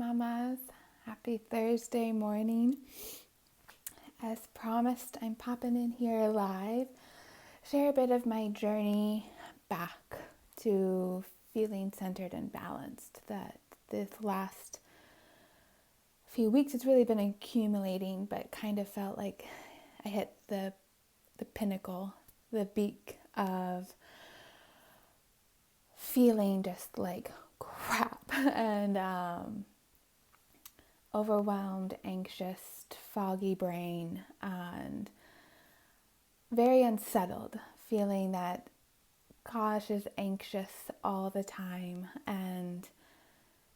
mamas. Happy Thursday morning. As promised, I'm popping in here live, share a bit of my journey back to feeling centered and balanced. That this last few weeks it's really been accumulating, but kind of felt like I hit the pinnacle, the peak of feeling just like crap and overwhelmed, anxious, foggy brain, and very unsettled, feeling that cautious, anxious all the time, and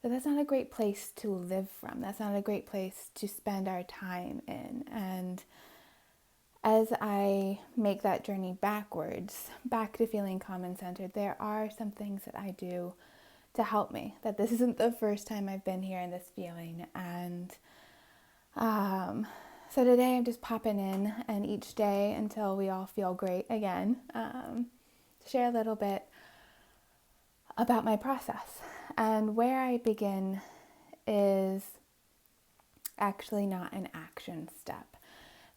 that's not a great place to live from. That's not a great place to spend our time in. And as I make that journey backwards, back to feeling calm and centered, there are some things that I do to help me. That this isn't the first time I've been here in this feeling. And so today I'm just popping in, and each day until we all feel great again, share a little bit about my process. And where I begin is actually not an action step.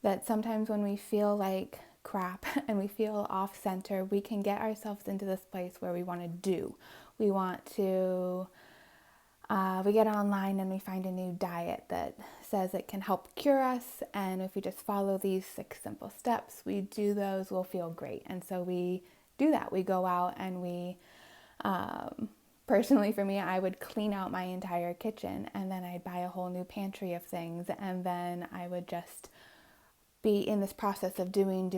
That sometimes when we feel like crap and we feel off center, we can get ourselves into this place where we want to do. We want to, we get online and we find a new diet that says it can help cure us. And if we just follow these 6 simple steps, we do those, we'll feel great. And so we do that. We go out and we, personally for me, I would clean out my entire kitchen, and then I'd buy a whole new pantry of things. And then I would just be in this process of doing.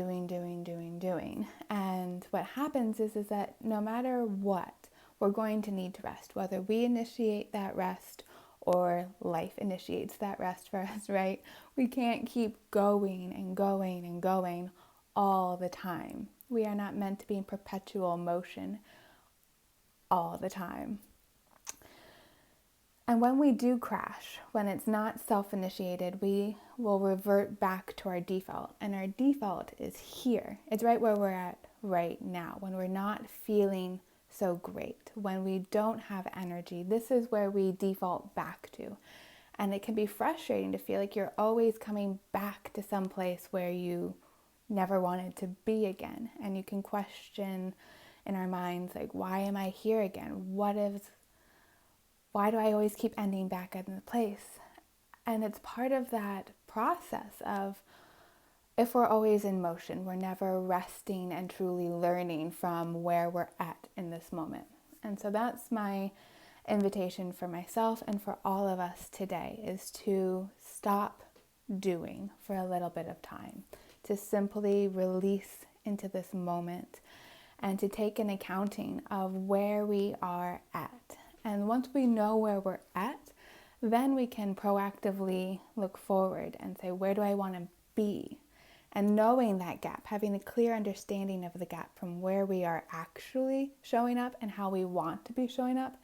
And what happens is that no matter what, we're going to need to rest, whether we initiate that rest or life initiates that rest for us, right? We can't keep going all the time. We are not meant to be in perpetual motion all the time. And when we do crash, when it's not self-initiated, we will revert back to our default. And our default is here. It's right where we're at right now. When we're not feeling so great, when we don't have energy, this is where we default back to. And it can be frustrating to feel like you're always coming back to some place where you never wanted to be again. And you can question in our minds, like, why am I here again? Why do I always keep ending back in the place? And it's part of that process of, if we're always in motion, we're never resting and truly learning from where we're at in this moment. And so that's my invitation for myself and for all of us today, is to stop doing for a little bit of time, to simply release into this moment and to take an accounting of where we are at. And once we know where we're at, then we can proactively look forward and say, where do I want to be? And knowing that gap, having a clear understanding of the gap from where we are actually showing up and how we want to be showing up,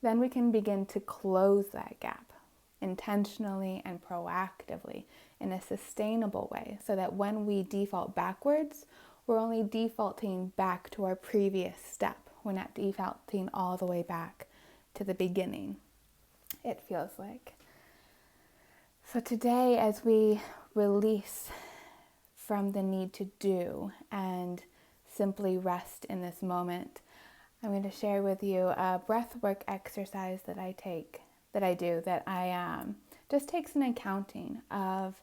then we can begin to close that gap intentionally and proactively in a sustainable way, so that when we default backwards, we're only defaulting back to our previous step. We're not defaulting all the way back to the beginning, it feels like. So today, as we release from the need to do and simply rest in this moment, I'm going to share with you a breath work exercise that I do that just takes an accounting of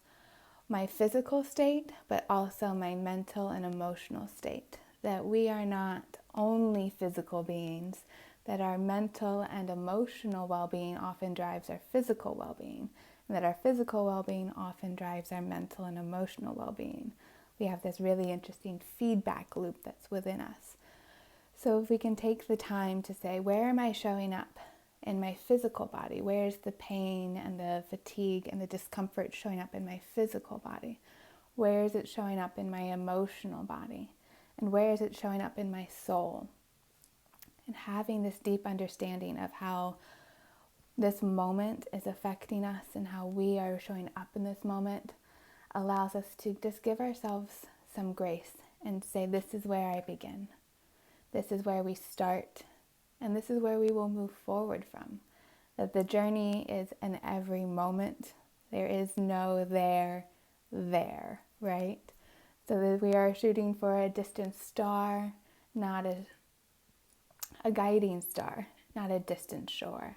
my physical state, but also my mental and emotional state. That we are not only physical beings, that our mental and emotional well-being often drives our physical well-being, and that our physical well-being often drives our mental and emotional well-being. We have this really interesting feedback loop that's within us. So if we can take the time to say, where am I showing up in my physical body? Where's the pain and the fatigue and the discomfort showing up in my physical body? Where is it showing up in my emotional body? And where is it showing up in my soul? And having this deep understanding of how this moment is affecting us and how we are showing up in this moment allows us to just give ourselves some grace and say, this is where I begin. This is where we start. And this is where we will move forward from. that the journey is in every moment. There is no there, right? So that we are shooting for a distant star, not a guiding star, not a distant shore.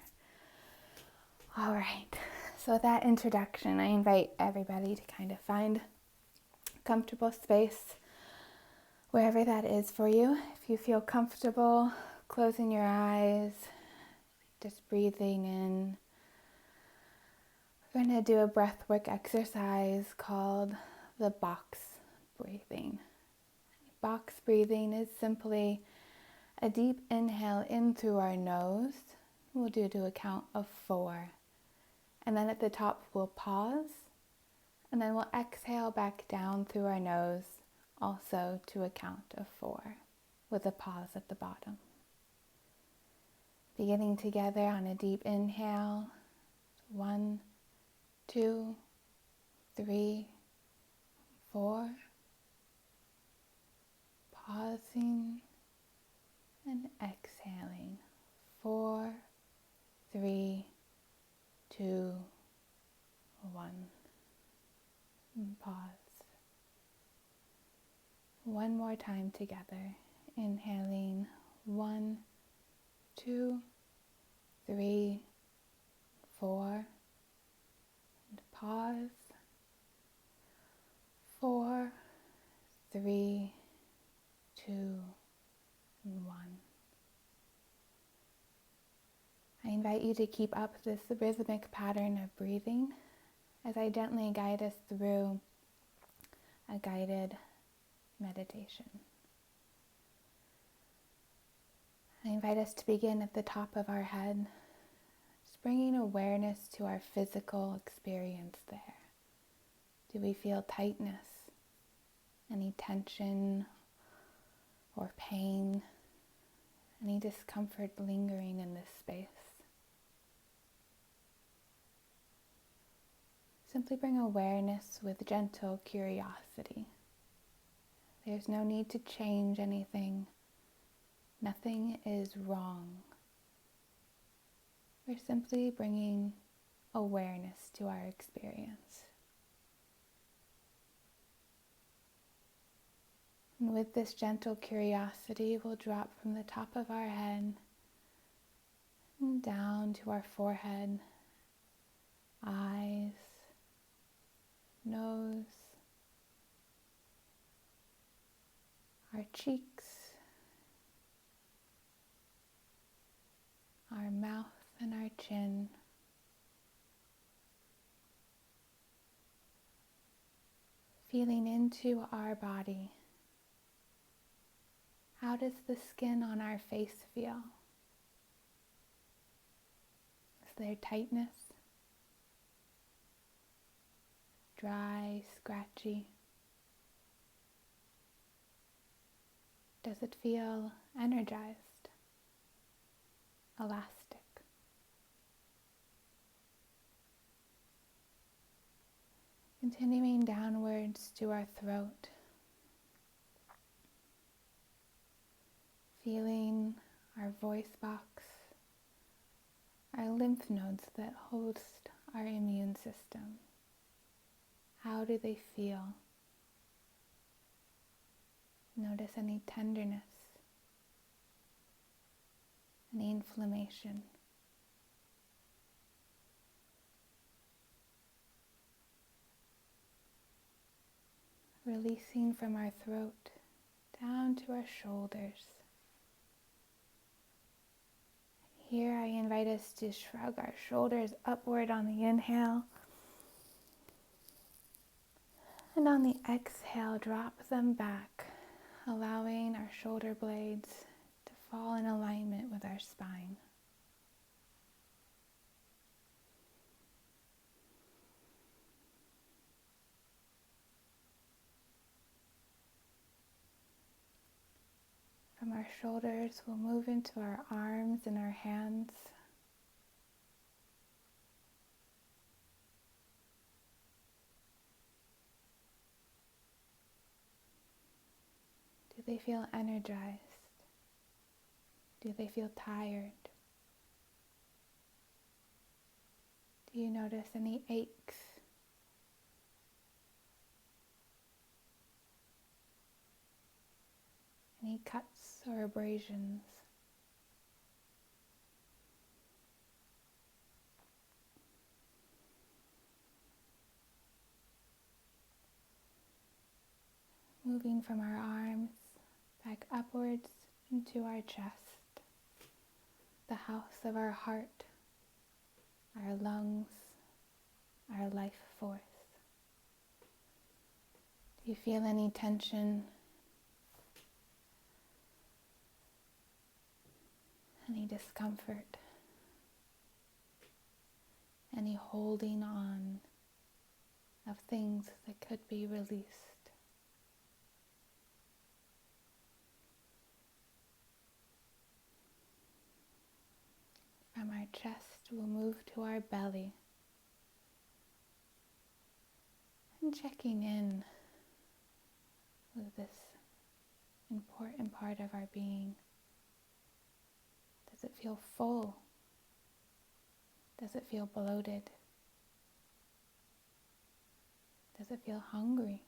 All right, so with that introduction, I invite everybody to kind of find a comfortable space, wherever that is for you. If you feel comfortable closing your eyes, just breathing in. We're going to do a breathwork exercise called the box breathing. Box breathing is simply a deep inhale in through our nose. We'll do to a count of 4. And then at the top we'll pause. And then we'll exhale back down through our nose, also to a count of 4, with a pause at the bottom. Beginning together on a deep inhale. 1, 2, 3, 4. Pausing and exhaling. 4, 3, 2, 1. And pause. One more time together. Inhaling. 1, 2, 3, 4. And pause. 4, 3, 2, and 1. I invite you to keep up this rhythmic pattern of breathing as I gently guide us through a guided meditation. I invite us to begin at the top of our head, just bringing awareness to our physical experience there. Do we feel tightness, any tension or pain, any discomfort lingering in this space? Simply bring awareness with gentle curiosity. There's no need to change anything. Nothing is wrong. We're simply bringing awareness to our experience. And with this gentle curiosity, we'll drop from the top of our head and down to our forehead, eyes, nose, our cheeks, our mouth and our chin, feeling into our body. How does the skin on our face feel? Is there tightness? Dry, scratchy? Does it feel energized, elastic? Continuing downwards to our throat, feeling our voice box, our lymph nodes that host our immune system. How do they feel? Notice any tenderness, any inflammation. Releasing from our throat down to our shoulders. Here I invite us to shrug our shoulders upward on the inhale. And on the exhale, drop them back, allowing our shoulder blades to fall in alignment with our spine. From our shoulders, we'll move into our arms and our hands. Do they feel energized? Do they feel tired? Do you notice any aches? Any cuts or abrasions? Moving from our arms back upwards into our chest, the house of our heart, our lungs, our life force. Do you feel any tension? Any discomfort? Any holding on of things that could be released? From our chest, we'll move to our belly and checking in with this important part of our being. Does it feel full? Does it feel bloated? Does it feel hungry?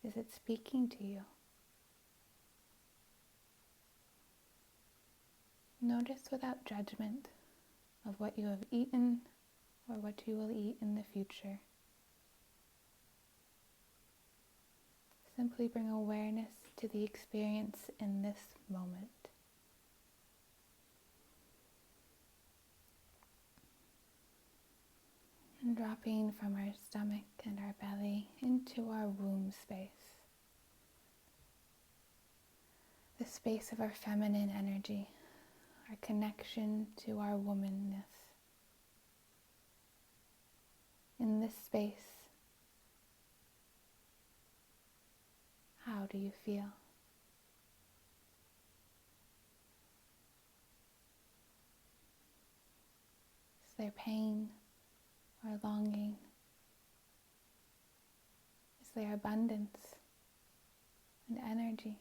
Is it speaking to you? Notice without judgment of what you have eaten or what you will eat in the future. Simply bring awareness to the experience in this moment. And dropping from our stomach and our belly into our womb space. The space of our feminine energy, our connection to our womanness. In this space, how do you feel? Is there pain or longing? Is there abundance and energy?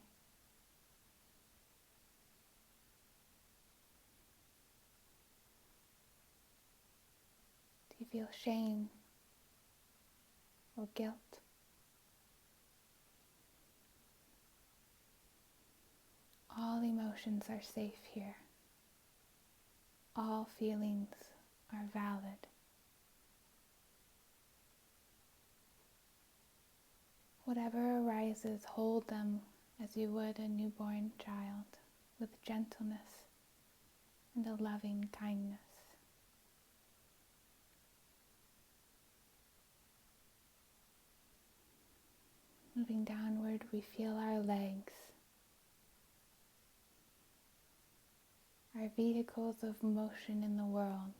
Do you feel shame or guilt? All emotions are safe here. All feelings are valid. Whatever arises, hold them as you would a newborn child, with gentleness and a loving kindness. Moving downward, we feel our legs, our vehicles of motion in the world.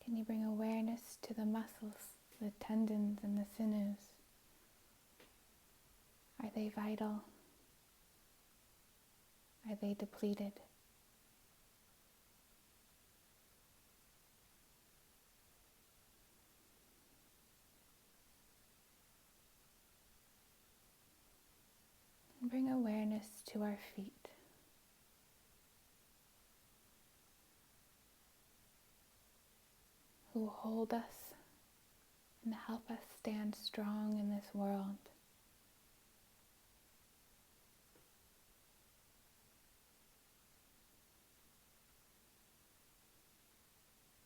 Can you bring awareness to the muscles, the tendons, and the sinews? Are they vital? Are they depleted? And bring awareness to our feet. Who hold us and help us stand strong in this world.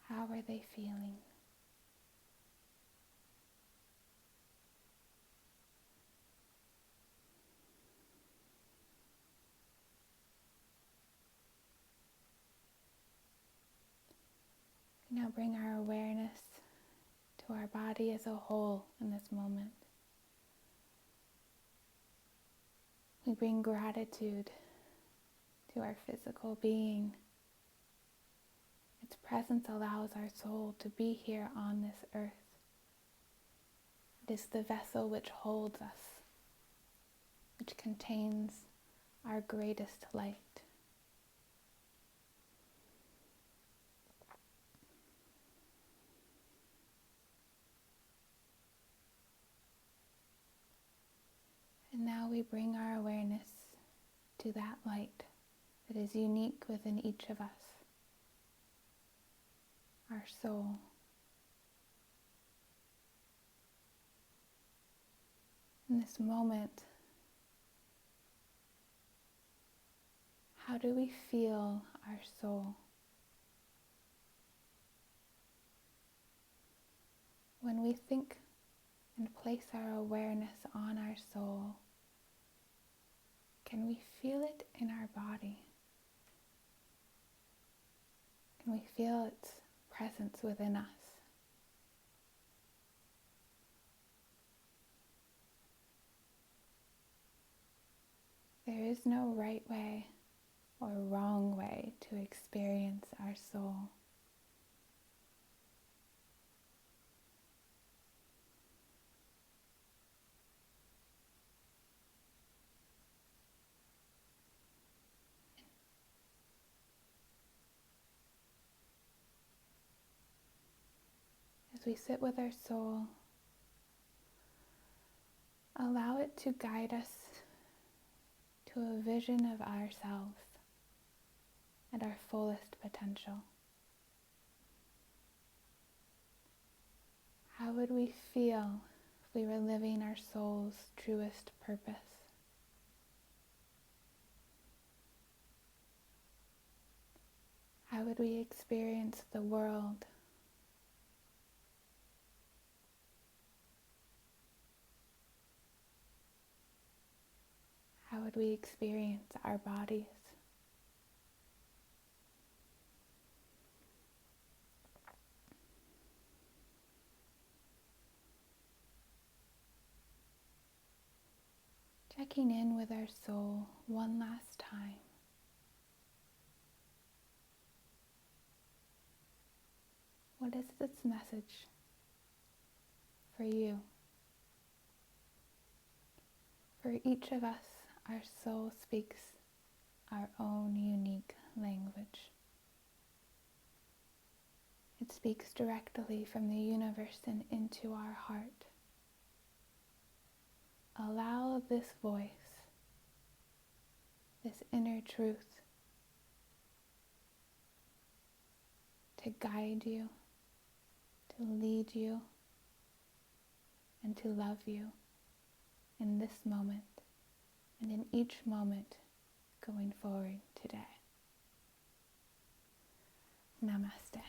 How are they feeling? We now bring our awareness to our body as a whole in this moment. We bring gratitude to our physical being. Its presence allows our soul to be here on this earth. It is the vessel which holds us, which contains our greatest light. we bring our awareness to that light that is unique within each of us, our soul. In this moment, how do we feel our soul? When we think and place our awareness on our soul, can we feel it in our body? Can we feel its presence within us? There is no right way or wrong way to experience our soul. As we sit with our soul, allow it to guide us to a vision of ourselves and our fullest potential. How would we feel if we were living our soul's truest purpose? How would we experience the world? How would we experience our bodies? Checking in with our soul one last time. What is its message for you? For each of us, our soul speaks our own unique language. It speaks directly from the universe and into our heart. Allow this voice, this inner truth, to guide you, to lead you, and to love you in this moment and in each moment going forward today. Namaste.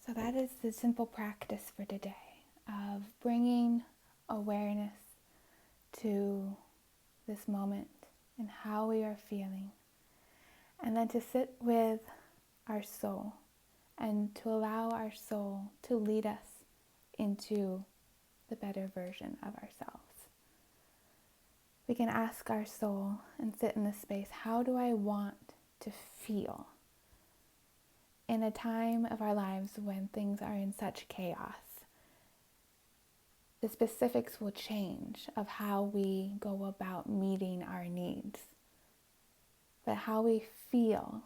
So that is the simple practice for today of bringing awareness to this moment and how we are feeling, and then to sit with our soul and to allow our soul to lead us into the better version of ourselves. We can ask our soul and sit in this space, how do I want to feel in a time of our lives when things are in such chaos? The specifics will change of how we go about meeting our needs, but how we feel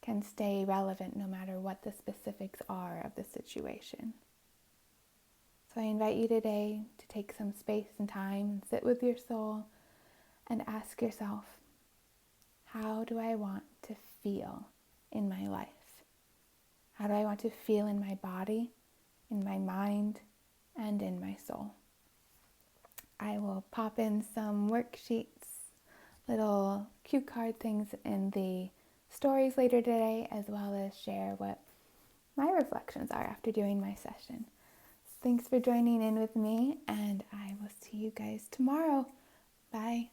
can stay relevant no matter what the specifics are of the situation. So I invite you today to take some space and time and sit with your soul and ask yourself, how do I want to feel in my life? How do I want to feel in my body, in my mind, and in my soul? I will pop in some worksheets, little cue card things in the stories later today, as well as share what my reflections are after doing my session. Thanks for joining in with me, and I will see you guys tomorrow. Bye.